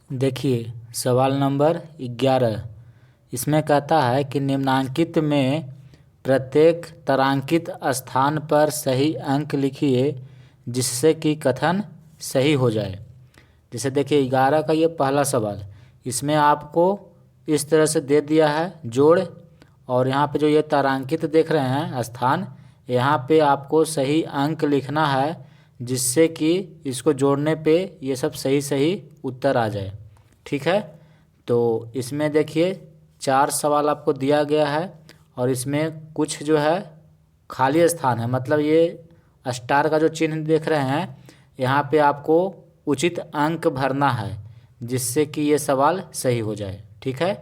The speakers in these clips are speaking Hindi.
देखिए सवाल नंबर 11। इसमें कहता है कि निम्नांकित में प्रत्येक तारांकित स्थान पर सही अंक लिखिए जिससे कि कथन सही हो जाए। जैसे देखिए 11 का ये पहला सवाल, इसमें आपको इस तरह से दे दिया है जोड़, और यहाँ पे जो ये तारांकित देख रहे हैं स्थान, यहाँ पे आपको सही अंक लिखना है जिससे कि इसको जोड़ने पे ये सब सही सही उत्तर आ जाए। ठीक है, तो इसमें देखिए 4 सवाल आपको दिया गया है और इसमें कुछ जो है खाली स्थान है, मतलब ये स्टार का जो चिन्ह देख रहे हैं यहाँ पे आपको उचित अंक भरना है जिससे कि ये सवाल सही हो जाए। ठीक है,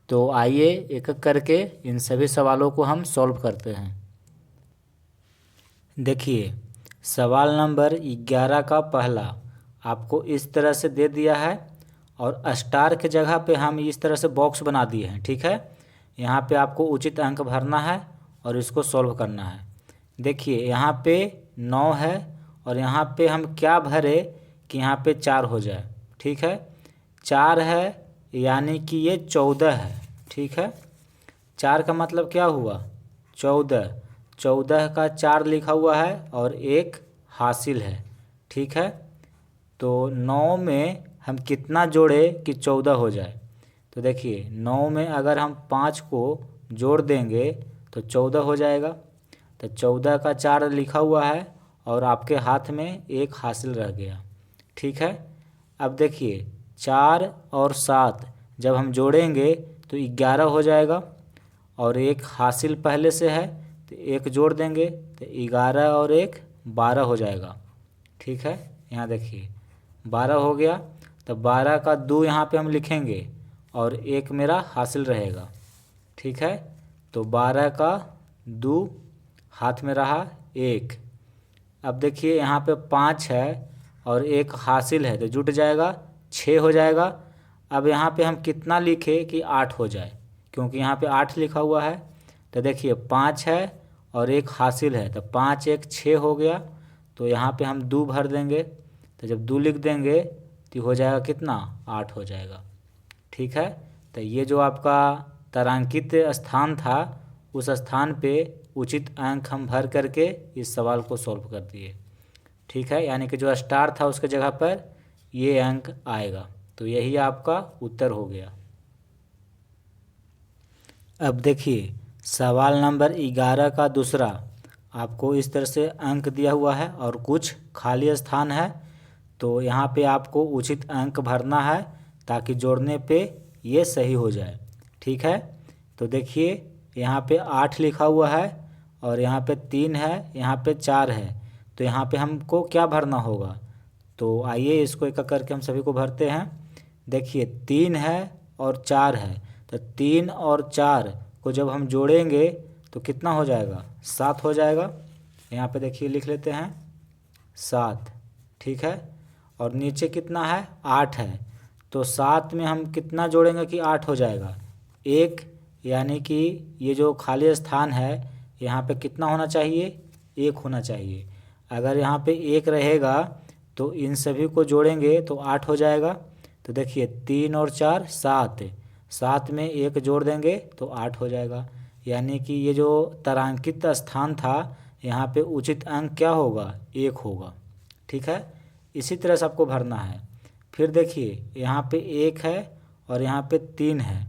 तो आइए एक एक करके इन सभी सवालों को हम सॉल्व करते हैं। देखिए सवाल नंबर 11 का पहला आपको इस तरह से दे दिया है और स्टार के जगह पे हम इस तरह से बॉक्स बना दिए हैं। ठीक है, यहाँ पे आपको उचित अंक भरना है और इसको सॉल्व करना है। देखिए यहाँ पे 9 है और यहाँ पे हम क्या भरे कि यहाँ पे 4 हो जाए। ठीक है, 4 है यानी कि ये 14 है। ठीक है, 4 का मतलब क्या हुआ 14, 14 का 4 लिखा हुआ है और 1 हासिल है। ठीक है, तो 9 में हम कितना जोड़े कि 14 हो जाए। तो देखिए 9 में अगर हम 5 को जोड़ देंगे तो 14 हो जाएगा। तो 14 का 4 लिखा हुआ है और आपके हाथ में 1 हासिल रह गया। ठीक है, अब देखिए 4 और 7 जब हम जोड़ेंगे तो 11 हो जाएगा और 1 हासिल पहले से है तो 1 जोड़ देंगे तो 11 और 1 12 हो जाएगा। ठीक है, यहाँ देखिए 12 हो गया, तो 12 का 2 यहाँ पे हम लिखेंगे और 1 मेरा हासिल रहेगा। ठीक है, तो 12 का 2 हाथ में रहा 1। अब देखिए यहाँ पे 5 है और 1 हासिल है तो जुट जाएगा 6 हो जाएगा। अब यहाँ पे हम कितना लिखे कि 8 हो जाए, क्योंकि यहाँ पे 8 लिखा हुआ है। तो देखिए 5 है और 1 हासिल है तो 5 1 6 हो गया, तो यहाँ पे हम 2 भर देंगे। तो जब 2 लिख देंगे तो हो जाएगा कितना 8 हो जाएगा। ठीक है, तो ये जो आपका तारांकित स्थान था उस स्थान पे उचित अंक हम भर करके इस सवाल को सॉल्व कर दिए। ठीक है, यानी कि जो स्टार था उसके जगह पर ये अंक आएगा, तो यही आपका उत्तर हो गया। अब देखिए सवाल नंबर 11 का दूसरा आपको इस तरह से अंक दिया हुआ है और कुछ खाली स्थान है, तो यहाँ पे आपको उचित अंक भरना है ताकि जोड़ने पे ये सही हो जाए। ठीक है, तो देखिए यहाँ पे 8 लिखा हुआ है और यहाँ पे 3 है, यहाँ पे 4 है, तो यहाँ पे हमको क्या भरना होगा। तो आइए इसको एक एक करके हम सभी को भरते हैं। देखिए 3 है और 4 है, तो 3 और 4 को जब हम जोड़ेंगे तो कितना हो जाएगा 7 हो जाएगा। यहाँ पे देखिए लिख लेते हैं 7। ठीक है, और नीचे कितना है 8 है, तो 7 में हम कितना जोड़ेंगे कि 8 हो जाएगा 1, यानी कि ये जो खाली स्थान है यहाँ पे कितना होना चाहिए 1 होना चाहिए। अगर यहाँ पे 1 रहेगा तो इन सभी को जोड़ेंगे तो 8 हो जाएगा। तो देखिए 3 और 4 7, 7 में 1 जोड़ देंगे तो 8 हो जाएगा, यानी कि ये जो तारांकित स्थान था यहाँ पे उचित अंक क्या होगा 1 होगा। ठीक है, इसी तरह से आपको भरना है। फिर देखिए यहाँ पे 1 है और यहाँ पे 3 है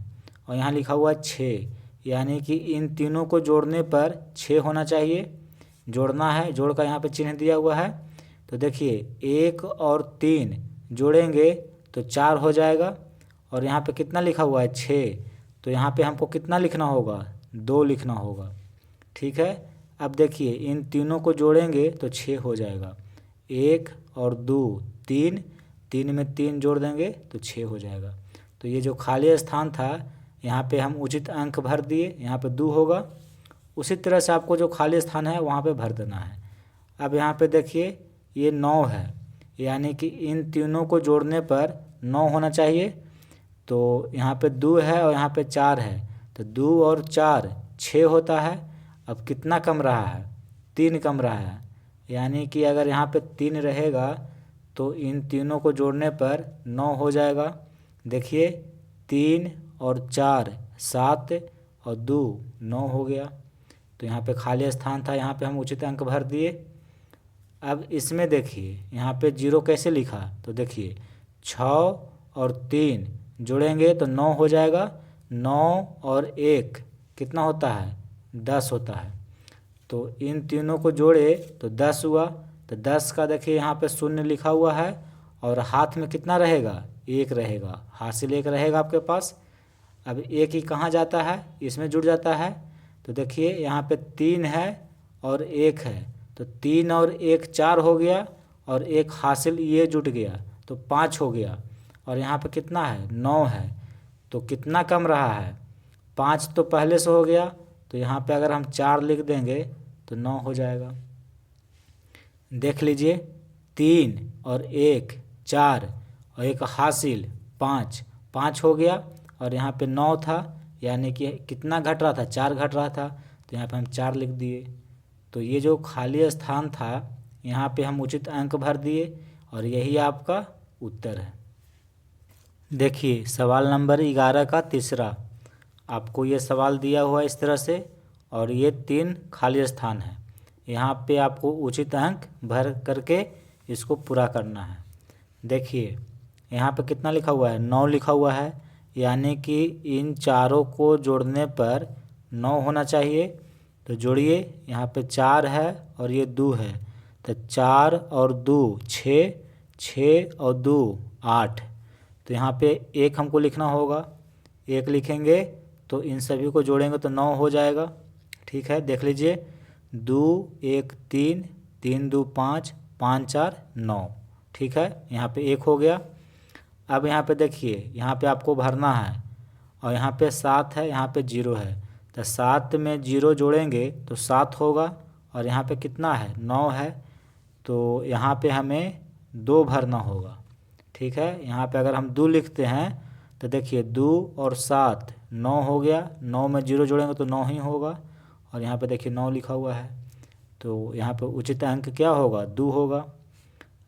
और यहाँ लिखा हुआ 6, यानी कि इन तीनों को जोड़ने पर 6 होना चाहिए। जोड़ना है, जोड़ का यहाँ पे चिन्ह दिया हुआ है। तो देखिए 1 और 3 जोड़ेंगे तो 4 हो जाएगा और यहाँ पे कितना लिखा हुआ है 6, तो यहाँ पे हमको कितना लिखना होगा 2 लिखना होगा। ठीक है, अब देखिए इन तीनों को जोड़ेंगे तो 6 हो जाएगा। 1 और 2 3, 3 में 3 जोड़ देंगे तो 6 हो जाएगा। तो ये जो खाली स्थान था यहाँ पे हम उचित अंक भर दिए, यहाँ पे 2 होगा। उसी तरह से आपको जो खाली स्थान है वहाँ पे भर देना है। अब यहाँ पे देखिए ये 9 है, यानी कि इन तीनों को जोड़ने पर 9 होना चाहिए। तो यहाँ पे 2 है और यहाँ पे 4 है, तो 2 और 4 6 होता है। अब कितना कम रहा है 3 कम रहा है, यानी कि अगर यहाँ पे 3 रहेगा तो इन तीनों को जोड़ने पर 9 हो जाएगा। देखिए 3 और 4 7 और 2 9 हो गया। तो यहाँ पे खाली स्थान था, यहाँ पे हम उचित अंक भर दिए। अब इसमें देखिए यहाँ पे 0 कैसे लिखा, तो देखिए 6 और 3 जोड़ेंगे तो 9 हो जाएगा। 9 और 1 कितना होता है, 10 होता है। तो इन तीनों को जोड़े तो 10 हुआ। तो 10 का देखिए यहाँ पे 0 लिखा हुआ है और हाथ में कितना रहेगा, 1 रहेगा, हासिल 1 रहेगा आपके पास। अब 1 ही कहाँ जाता है, इसमें जुड़ जाता है। तो देखिए यहाँ पे 3 है और 1 है, तो 3 और 1 4 हो गया और 1 हासिल ये जुट गया तो 5 हो गया। और यहाँ पे कितना है, 9 है। तो कितना कम रहा है, 5 तो पहले से हो गया। तो यहाँ पे अगर हम 4 लिख देंगे तो 9 हो जाएगा। देख लीजिए 3 और 1 4 और 1 हासिल 5, 5 हो गया। और यहाँ पे 9 था, यानी कि कितना घट रहा था, 4 घट रहा था। तो यहाँ पे हम 4 लिख दिए। तो ये जो खाली स्थान था यहाँ पे हम उचित अंक भर दिए और यही आपका उत्तर है। देखिए सवाल नंबर 11 का तीसरा, आपको ये सवाल दिया हुआ इस तरह से और ये 3 खाली स्थान है। यहाँ पे आपको उचित अंक भर करके इसको पूरा करना है। देखिए यहाँ पे कितना लिखा हुआ है, 9 लिखा हुआ है, यानी कि इन चारों को जोड़ने पर 9 होना चाहिए। तो जोड़िए, यहाँ पे 4 है और ये 2 है, तो 4 और 2 6, 6 और 2 8। तो यहाँ पे 1 हमको लिखना होगा, 1 लिखेंगे तो इन सभी को जोड़ेंगे तो 9 हो जाएगा। ठीक है, देख लीजिए 2 1 3, 3 2 5, 5 4 9। ठीक है, यहाँ पे 1 हो गया। अब यहाँ पे देखिए यहाँ पे आपको भरना है और यहाँ पे 7 है, यहाँ पे 0 है। तो 7 में 0 जोड़ेंगे तो 7 होगा और यहाँ पे कितना है, 9 है। तो यहाँ पे हमें 2 भरना होगा। ठीक है, यहाँ पे अगर हम 2 लिखते हैं तो देखिए 2 और 7 9 हो गया। 9 में 0 जोड़ेंगे तो 9 ही होगा और यहाँ पे देखिए 9 लिखा हुआ है। तो यहाँ पे उचित अंक क्या होगा, 2 होगा।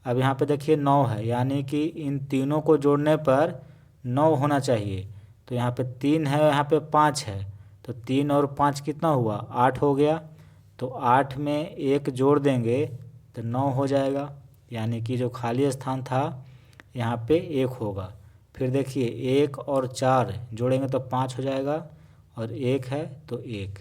अब यहाँ पे देखिए 9 है, यानी कि इन तीनों को जोड़ने पर 9 होना चाहिए। तो यहाँ पे 3 है, यहाँ पे 5 है, तो 3 और 5 कितना हुआ, 8 हो गया। तो 8 में 1 जोड़ देंगे तो 9 हो जाएगा, यानी कि जो खाली स्थान था यहाँ पे 1 होगा। फिर देखिए 1 और 4 जोड़ेंगे तो 5 हो जाएगा और 1 है तो 1।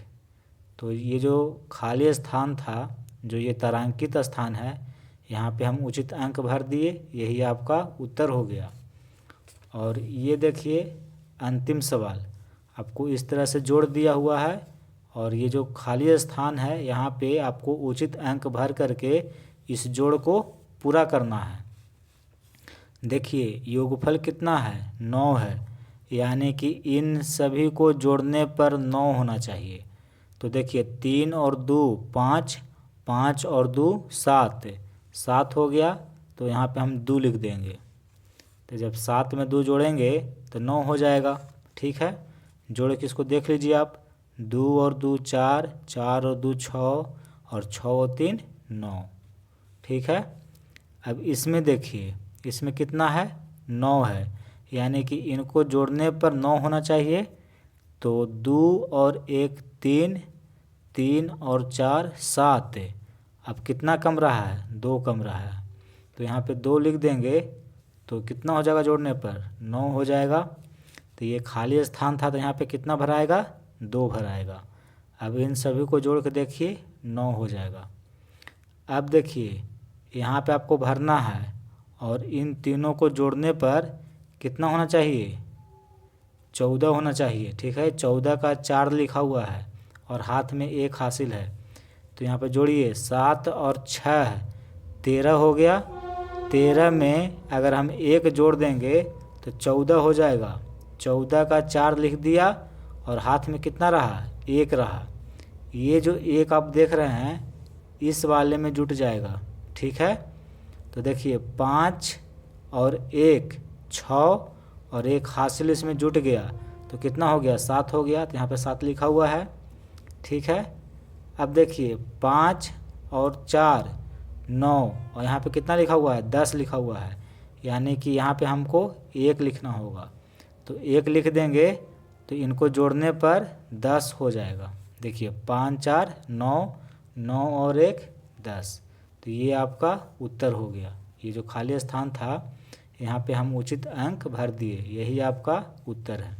तो ये जो खाली स्थान था, जो ये तारांकित स्थान है, यहाँ पे हम उचित अंक भर दिए, यही आपका उत्तर हो गया। और ये देखिए अंतिम सवाल आपको इस तरह से जोड़ दिया हुआ है और ये जो खाली स्थान है यहाँ पे आपको उचित अंक भर करके इस जोड़ को पूरा करना है। देखिए योगफल कितना है, 9 है, यानी कि इन सभी को जोड़ने पर 9 होना चाहिए। तो देखिए 3 और 2 5, 5 और 2 7, 7 हो गया। तो यहाँ पे हम 2 लिख देंगे। तो जब 7 में 2 जोड़ेंगे तो 9 हो जाएगा। ठीक है, जोड़ के इसको देख लीजिए आप, 2 और 2 4, 4 और 2 6 और 6 और 3 9। ठीक है, अब इसमें देखिए इसमें कितना है, 9 है, यानी कि इनको जोड़ने पर 9 होना चाहिए। तो 2 और 1 3, 3 और 4 7। अब कितना कम रहा है, 2 कम रहा है। तो यहाँ पे 2 लिख देंगे तो कितना हो जाएगा, जोड़ने पर 9 हो जाएगा। तो ये खाली स्थान था तो यहाँ पे कितना भराएगा, 2 भराएगा। अब इन सभी को जोड़ के देखिए 9 हो जाएगा। अब देखिए यहाँ पे आपको भरना है और इन तीनों को जोड़ने पर कितना होना चाहिए, 14 होना चाहिए। ठीक है, 14 का 4 लिखा हुआ है और हाथ में 1 हासिल है। तो यहाँ पे जोड़िए 7 और 6 13 हो गया। 13 में अगर हम 1 जोड़ देंगे तो 14 हो जाएगा। 14 का 4 लिख दिया और हाथ में कितना रहा, 1 रहा। ये जो 1 आप देख रहे हैं इस वाले में जुट जाएगा। ठीक है, तो देखिए 5 और 1 6 और 1 हासिल इसमें जुट गया तो कितना हो गया, 7 हो गया। तो यहाँ पे 7 लिखा हुआ है। ठीक है, अब देखिए 5 और 4 9 और यहाँ पे कितना लिखा हुआ है, 10 लिखा हुआ है, यानी कि यहाँ पे हमको 1 लिखना होगा। तो 1 लिख देंगे तो इनको जोड़ने पर 10 हो जाएगा। देखिए 5 4 9, 9 और 1 10। तो ये आपका उत्तर हो गया। ये जो खाली स्थान था यहाँ पे हम उचित अंक भर दिए, यही आपका उत्तर है।